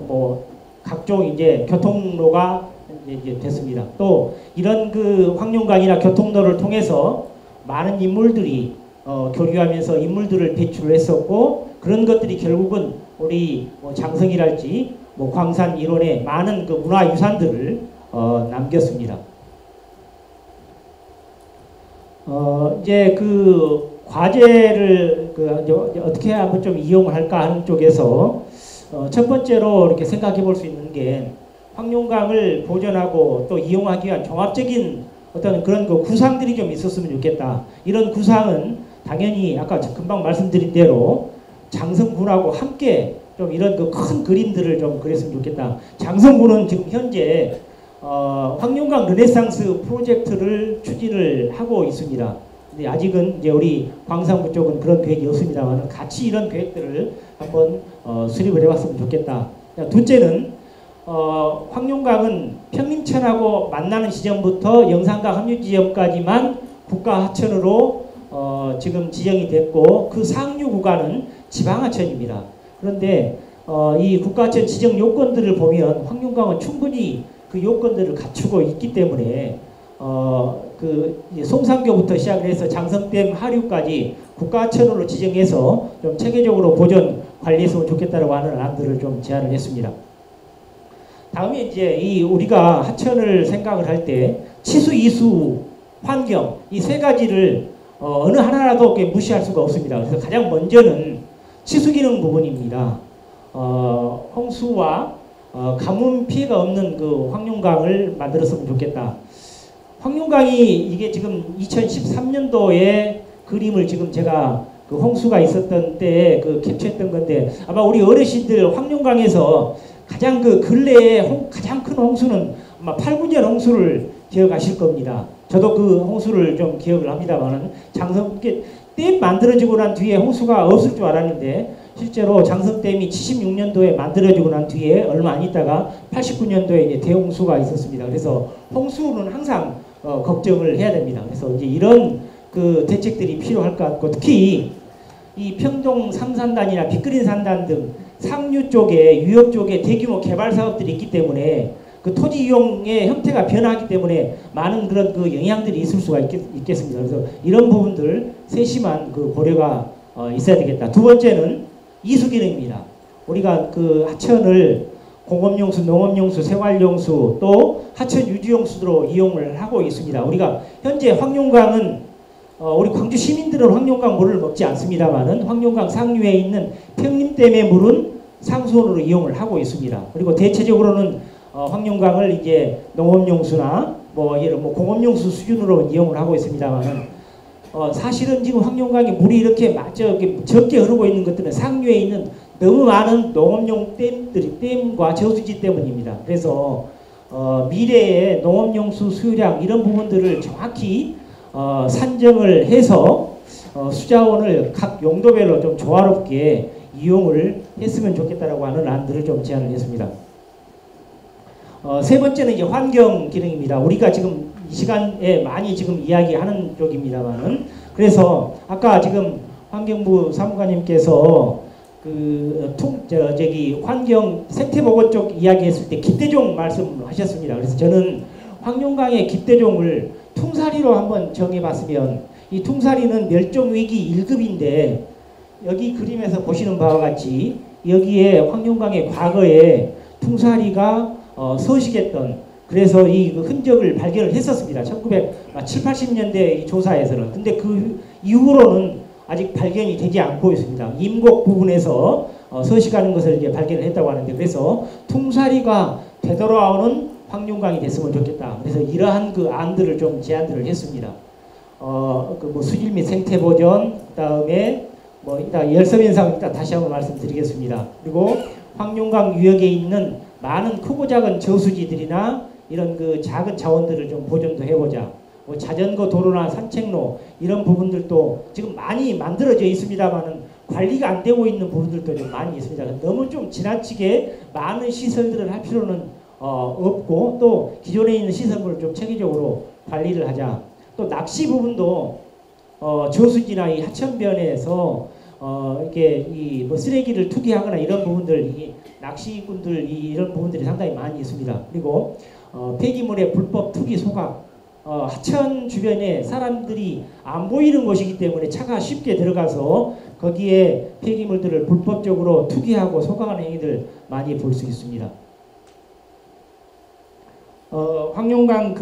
뭐 각종 이제 교통로가 이제 됐습니다. 또 이런 그 황룡강이나 교통로를 통해서 많은 인물들이 교류하면서 인물들을 배출을 했었고, 그런 것들이 결국은 우리 뭐 장성이랄지 뭐 광산 일원에 많은 그 문화유산들을 남겼습니다. 이제 그 과제를 어떻게 하면 좀 이용을 할까 하는 쪽에서 첫 번째로 이렇게 생각해 볼 수 있는 게, 황룡강을 보존하고 또 이용하기 위한 종합적인 어떤 그런 그 구상들이 좀 있었으면 좋겠다. 이런 구상은 당연히 아까 금방 말씀드린 대로 장성군하고 함께 좀 이런 그 큰 그림들을 좀 그렸으면 좋겠다. 장성군은 지금 현재 황룡강 르네상스 프로젝트를 추진을 하고 있습니다. 근데 아직은 이제 우리 광산구 쪽은 그런 계획이 없습니다만 같이 이런 계획들을 한번 수립을 해봤으면 좋겠다. 둘째는 황룡강은 평림천하고 만나는 지점부터 영산강 합류 지점까지만 국가하천으로 지금 지정이 됐고, 그 상류 구간은 지방하천입니다. 그런데 이 국가하천 지정 요건들을 보면 황룡강은 충분히 그 요건들을 갖추고 있기 때문에 그 송산교부터 시작을 해서 장성댐 하류까지 국가하천으로 지정해서 좀 체계적으로 보존 관리했으면 좋겠다라고 하는 안들을 좀 제안을 했습니다. 다음에 이제 이 우리가 하천을 생각을 할 때 치수, 이수, 환경 이 세 가지를 어느 하나라도 무시할 수가 없습니다. 그래서 가장 먼저는 치수 기능 부분입니다. 홍수와 가뭄 피해가 없는 그 황룡강을 만들었으면 좋겠다. 황룡강이 이게 지금 2013년도에 그림을 지금 제가 그 홍수가 있었던 때에 그 캡처했던 건데, 아마 우리 어르신들 황룡강에서 가장 그 근래에 가장 큰 홍수는 아마 8, 9년 홍수를 기억하실 겁니다. 저도 그 홍수를 좀 기억을 합니다만은 댐 만들어지고 난 뒤에 홍수가 없을 줄 알았는데, 실제로 장성댐이 76년도에 만들어지고 난 뒤에 얼마 안 있다가 89년도에 이제 대홍수가 있었습니다. 그래서 홍수는 항상 걱정을 해야 됩니다. 그래서 이제 이런 그 대책들이 필요할 것 같고, 특히 이 평동 3산단이나 빅그린 산단 등 상류 쪽에 유역 쪽에 대규모 개발 사업들이 있기 때문에 그 토지 이용의 형태가 변하기 때문에 많은 그런 그 영향들이 있을 수가 있겠습니다. 그래서 이런 부분들 세심한 그 고려가 있어야 되겠다. 두 번째는 이수 기능입니다. 우리가 그 하천을 공업용수, 농업용수, 생활용수 또 하천 유지용수로 이용을 하고 있습니다. 우리가 현재 황룡강은 우리 광주 시민들은 황룡강 물을 먹지 않습니다만은 황룡강 상류에 있는 평림댐의 물은 상수원으로 이용을 하고 있습니다. 그리고 대체적으로는 황룡강을 이제 농업용수나 뭐 공업용수 수준으로 이용을 하고 있습니다만은 사실은 지금 황룡강에 물이 이렇게 적게 흐르고 있는 것들은 상류에 있는 너무 많은 농업용 댐과 저수지 때문입니다. 그래서 미래의 농업용수 수유량 이런 부분들을 정확히 산정을 해서 수자원을 각 용도별로 좀 조화롭게 이용을 했으면 좋겠다라고 하는 안들을 좀 제안을 했습니다. 세 번째는 이제 환경 기능입니다. 우리가 지금 이 시간에 많이 지금 이야기하는 쪽입니다만은, 그래서 아까 지금 환경부 사무관님께서 환경 생태보건 쪽 이야기했을 때 깃대종 말씀하셨습니다. 그래서 저는 황룡강의 깃대종을 퉁사리로 한번 정해봤으면, 이 퉁사리는 멸종위기 1급인데 여기 그림에서 보시는 바와 같이 여기에 황룡강의 과거에 퉁사리가 서식했던, 그래서 이 흔적을 발견을 했었습니다. 1970, 80년대 조사에서는. 근데 그 이후로는 아직 발견이 되지 않고 있습니다. 임곡 부분에서 서식하는 것을 이제 발견을 했다고 하는데, 그래서 퉁사리가 되돌아오는 황룡강이 됐으면 좋겠다. 그래서 이러한 그 안들을 좀 제안들을 했습니다. 수질 및 생태 보존, 그다음에 이따 열섬현상 이따 다시 한번 말씀드리겠습니다. 그리고 황룡강 유역에 있는 많은 크고 작은 저수지들이나 이런 그 작은 자원들을 좀 보존도 해보자. 자전거 도로나 산책로 이런 부분들도 지금 많이 만들어져 있습니다만은 관리가 안 되고 있는 부분들도 좀 많이 있습니다. 너무 좀 지나치게 많은 시설들을 할 필요는 없고, 또 기존에 있는 시설물을 좀 체계적으로 관리를 하자. 또 낚시 부분도 저수지나 이 하천변에서 이렇게 쓰레기를 투기하거나 이런 부분들, 낚시꾼들 이런 부분들이 상당히 많이 있습니다. 그리고 폐기물의 불법 투기 소각, 하천 주변에 사람들이 안 보이는 곳이기 때문에 차가 쉽게 들어가서 거기에 폐기물들을 불법적으로 투기하고 소각하는 행위들 많이 볼 수 있습니다. 황룡강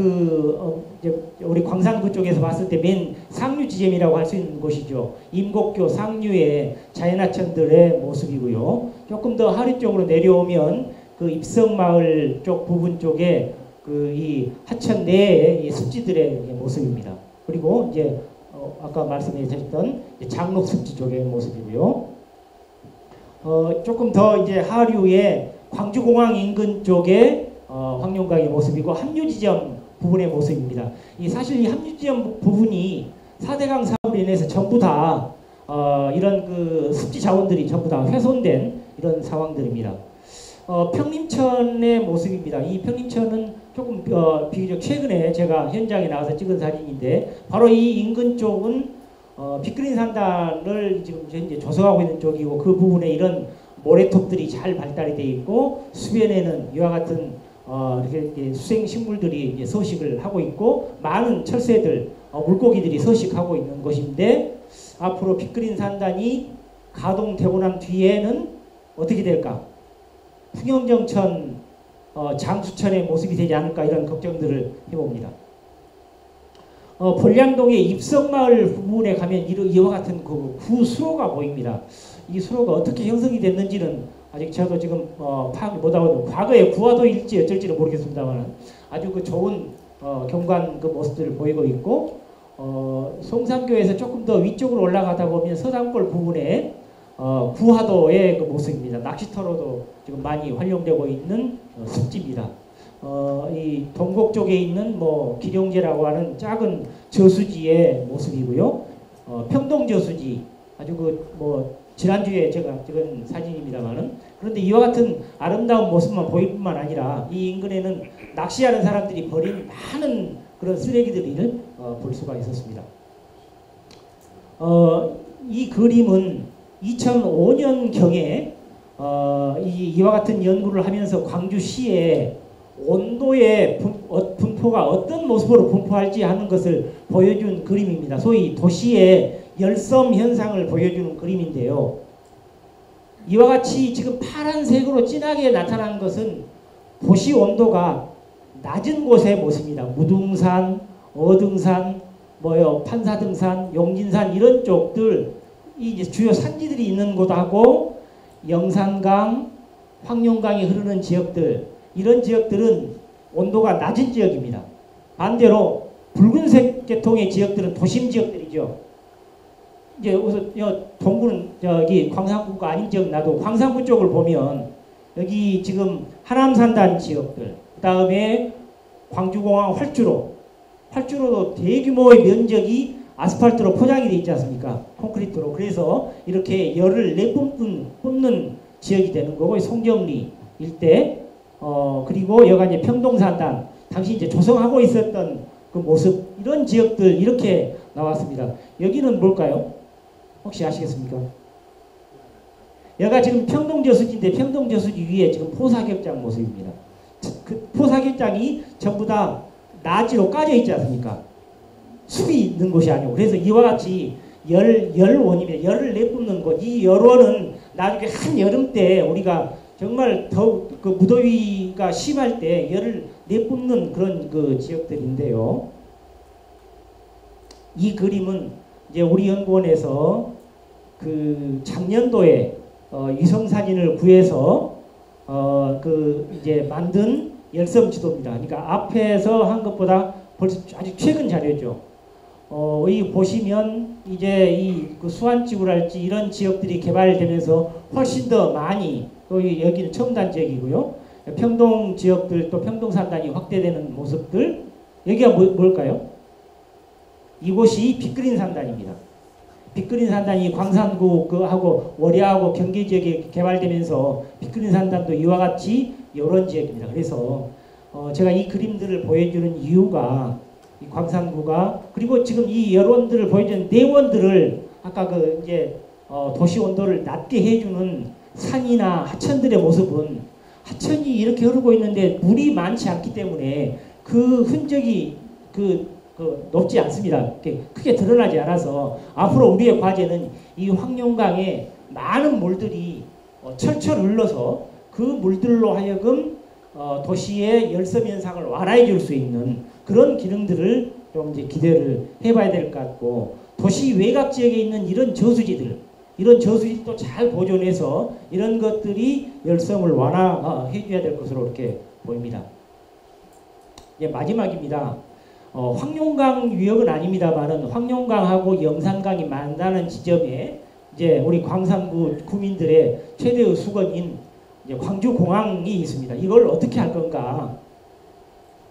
이제 우리 광산구 쪽에서 봤을 때 맨 상류 지점이라고 할 수 있는 곳이죠. 임곡교 상류의 자연하천들의 모습이고요. 조금 더 하류 쪽으로 내려오면 그 입성마을 쪽 부분 쪽에 이 하천 내의 이 습지들의 모습입니다. 그리고 이제 아까 말씀해 주셨던 장록 습지 쪽의 모습이고요. 조금 더 이제 하류의 광주공항 인근 쪽에 황룡강의 모습이고 합류지점 부분의 모습입니다. 사실 이 합류지점 부분이 4대강 사업으로 인해서 전부 다 이런 그 습지 자원들이 전부 다 훼손된 이런 상황들입니다. 평림천의 모습입니다. 이 평림천은 조금 비교적 최근에 제가 현장에 나와서 찍은 사진인데 바로 이 인근 쪽은 빅그린 산단을 지금 현재 조성하고 있는 쪽이고 그 부분에 이런 모래톱들이 잘 발달이 되어 있고 수변에는 이와 같은 이렇게 수생 식물들이 서식을 하고 있고 많은 철새들, 물고기들이 서식하고 있는 곳인데 앞으로 빅그린 산단이 가동되고 난 뒤에는 어떻게 될까? 풍영정천, 장수천의 모습이 되지 않을까 이런 걱정들을 해봅니다. 본량동의 입성마을 부분에 가면 이와 같은 그 구수로가 보입니다. 이 수로가 어떻게 형성이 됐는지는 아직 저도 지금 파악을 못하고 과거에 구화도일지 어쩔지는 모르겠습니다만 아주 그 좋은 경관 그 모습들을 보이고 있고 송산교에서 조금 더 위쪽으로 올라가다 보면 서당골 부분에 구화도의 그 모습입니다. 낚시터로도 지금 많이 활용되고 있는 습지입니다. 이 동곡 쪽에 있는 기룡제라고 하는 작은 저수지의 모습이고요. 평동 저수지 아주 지난주에 제가 찍은 사진입니다만은 그런데 이와 같은 아름다운 모습만 보일 뿐만 아니라 이 인근에는 낚시하는 사람들이 버린 많은 그런 쓰레기들을 볼 수가 있었습니다. 이 그림은 2005년경에 이와 같은 연구를 하면서 광주시에 온도의 분포가 어떤 모습으로 분포할지 하는 것을 보여준 그림입니다. 소위 도시의 열섬 현상을 보여주는 그림인데요. 이와 같이 지금 파란색으로 진하게 나타난 것은 도시 온도가 낮은 곳의 모습입니다. 무등산, 어등산, 판사등산, 용진산 이런 쪽들 이 주요 산지들이 있는 곳하고 영산강, 황룡강이 흐르는 지역들 이런 지역들은 온도가 낮은 지역입니다. 반대로 붉은색 계통의 지역들은 도심 지역들이죠. 이제 우선 동구는 여기 광산구가 아닌 지역 나도 광산구 쪽을 보면 여기 지금 하남산단 지역들 그 다음에 광주공항 활주로도 대규모의 면적이 아스팔트로 포장이 되어 있지 않습니까? 콘크리트로. 그래서 이렇게 열을 내뿜는 지역이 되는 거고 송정리 일대 그리고 여가 이제 평동산단 당시 이제 조성하고 있었던 그 모습 이런 지역들 이렇게 나왔습니다. 여기는 뭘까요? 혹시 아시겠습니까? 여가 지금 평동저수지인데 평동저수지 위에 지금 포사격장 모습입니다. 그 포사격장이 전부 다 나지로 까져 있지 않습니까? 숲이 있는 곳이 아니고 그래서 이와 같이 열원입니다. 열을 내뿜는 곳. 이 열원은 나중에 한여름 때 우리가 정말 더욱 그 무더위가 심할 때 열을 내뿜는 그런 그 지역들인데요. 이 그림은 이제 우리 연구원에서 그 작년도에 위성 사진을 구해서 이제 만든 열섬 지도입니다. 그러니까 앞에서 한 것보다 벌써 아주 최근 자료죠. 여기 보시면 이제 그 수안지구랄지 이런 지역들이 개발되면서 훨씬 더 많이 또 여기는 첨단 지역이고요. 평동 지역들 또 평동산단이 확대되는 모습들 여기가 뭘까요? 이곳이 빅그린 산단입니다. 빅그린 산단이 광산구하고 월야하고 경계 지역에 개발되면서 빅그린 산단도 이와 같이 이런 지역입니다. 그래서 제가 이 그림들을 보여주는 이유가 이 광산구가 그리고 지금 이 여론들을 보여주는 내원들을 아까 이제 도시 온도를 낮게 해주는 산이나 하천들의 모습은 하천이 이렇게 흐르고 있는데 물이 많지 않기 때문에 그 흔적이 높지 않습니다. 크게 드러나지 않아서 앞으로 우리의 과제는 이 황룡강에 많은 물들이 철철 흘러서 그 물들로 하여금 도시의 열섬 현상을 완화해 줄 수 있는 그런 기능들을 좀 이제 기대를 해봐야 될 것 같고, 도시 외곽 지역에 있는 이런 저수지도 잘 보존해서 이런 것들이 열섬을 완화해 줘야 될 것으로 이렇게 보입니다. 이제 마지막입니다. 황룡강 유역은 아닙니다만은 황룡강하고 영산강이 만나는 지점에 이제 우리 광산구 구민들의 최대의 수건인 이제 광주공항이 있습니다. 이걸 어떻게 할 건가?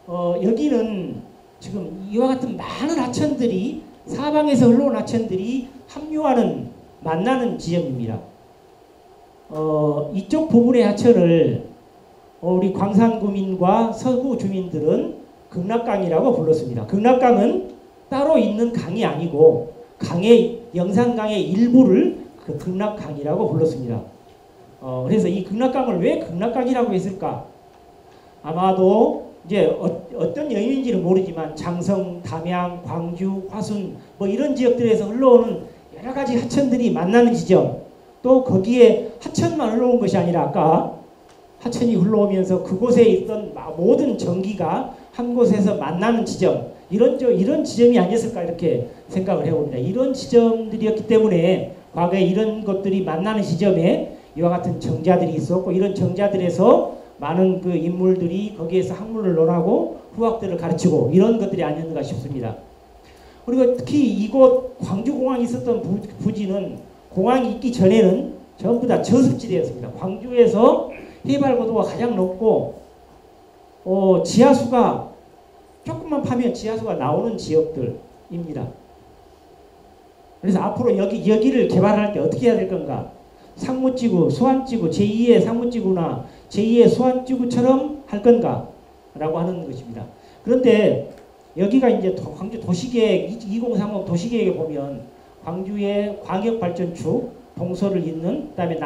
여기는 지금 이와 같은 많은 하천들이 사방에서 흘러온 하천들이 합류하는 만나는 지점입니다. 이쪽 부분의 하천을 우리 광산구민과 서구 주민들은 극락강이라고 불렀습니다. 극락강은 따로 있는 강이 아니고 영산강의 일부를 그 극락강이라고 불렀습니다. 그래서 이 극락강을 왜 극락강이라고 했을까? 아마도 이제 어떤 영역인지는 모르지만 장성, 담양, 광주, 화순 뭐 이런 지역들에서 흘러오는 여러 가지 하천들이 만나는 지점, 또 거기에 하천만 흘러온 것이 아니라 아까 하천이 흘러오면서 그곳에 있던 모든 전기가 한 곳에서 만나는 지점, 이런 지점이 아니었을까 이렇게 생각을 해봅니다. 이런 지점들이었기 때문에 과거에 이런 것들이 만나는 지점에 이와 같은 정자들이 있었고, 이런 정자들에서 많은 그 인물들이 거기에서 학문을 논하고 후학들을 가르치고 이런 것들이 아니었는가 싶습니다. 그리고 특히 이곳 광주공항이 있었던 부지는 공항이 있기 전에는 전부 다 저습지대였습니다. 광주에서 해발 고도가 가장 높고 지하수가 조금만 파면 지하수가 나오는 지역들입니다. 그래서 앞으로 여기를 개발할 때 어떻게 해야 될 건가? 상무지구, 수안지구, 제2의 상무지구나 제2의 수안지구처럼 할 건가? 라고 하는 것입니다. 그런데 여기가 이제 광주 도시계획 2030 도시계획에 보면 광주의 광역발전축 동서를 잇는, 그다음에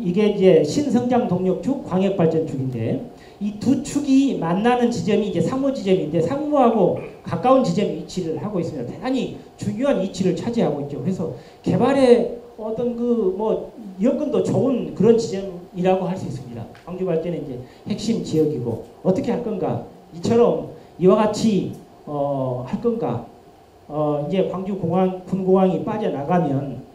이게 이제 신성장 동력축 광역발전축인데, 이 두 축이 만나는 지점이 이제 상무 지점인데 상무하고 가까운 지점에 위치를 하고 있습니다. 대단히 중요한 위치를 차지하고 있죠. 그래서 개발의 어떤 여건도 좋은 그런 지점이라고 할 수 있습니다. 광주 발전의 이제 핵심 지역이고, 어떻게 할 건가? 이와 같이 할 건가? 이제 광주 군공항이 빠져나가면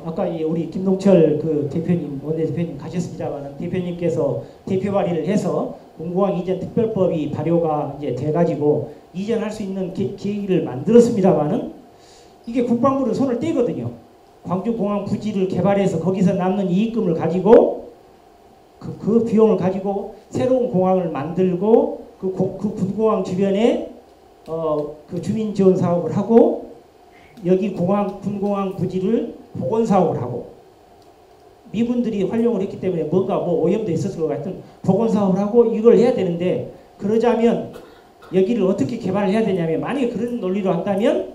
아까 우리 김동철 그 대표님, 원내대표님 가셨습니다만, 대표님께서 대표 발의를 해서 군공항 이전 특별법이 발효가 이제 돼가지고 이전할 수 있는 계기를 만들었습니다만은, 이게 국방부는 손을 떼거든요. 광주공항 부지를 개발해서 거기서 남는 이익금을 가지고 그 비용을 가지고 새로운 공항을 만들고 그 군공항 주변에 그 주민 지원 사업을 하고, 여기 군공항 부지를 복원 사업을 하고, 미군들이 활용을 했기 때문에 뭔가 오염도 있었을 것 같은 복원 사업을 하고 이걸 해야 되는데, 그러자면 여기를 어떻게 개발을 해야 되냐면, 만약에 그런 논리로 한다면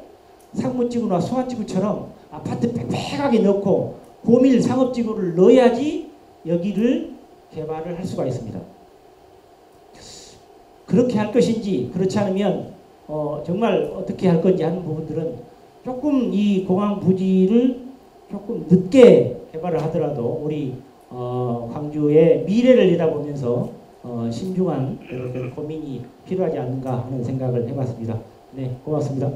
상무지구나 수안지구처럼 아파트 빽빽하게 넣고 고밀 상업지구를 넣어야지 여기를 개발을 할 수가 있습니다. 그렇게 할 것인지, 그렇지 않으면 정말 어떻게 할 건지 하는 부분들은 조금 이 공항 부지를 조금 늦게 개발을 하더라도 우리 광주의 미래를 내다보면서 신중한 그런 고민이 필요하지 않는가 하는 생각을 해봤습니다. 네, 고맙습니다.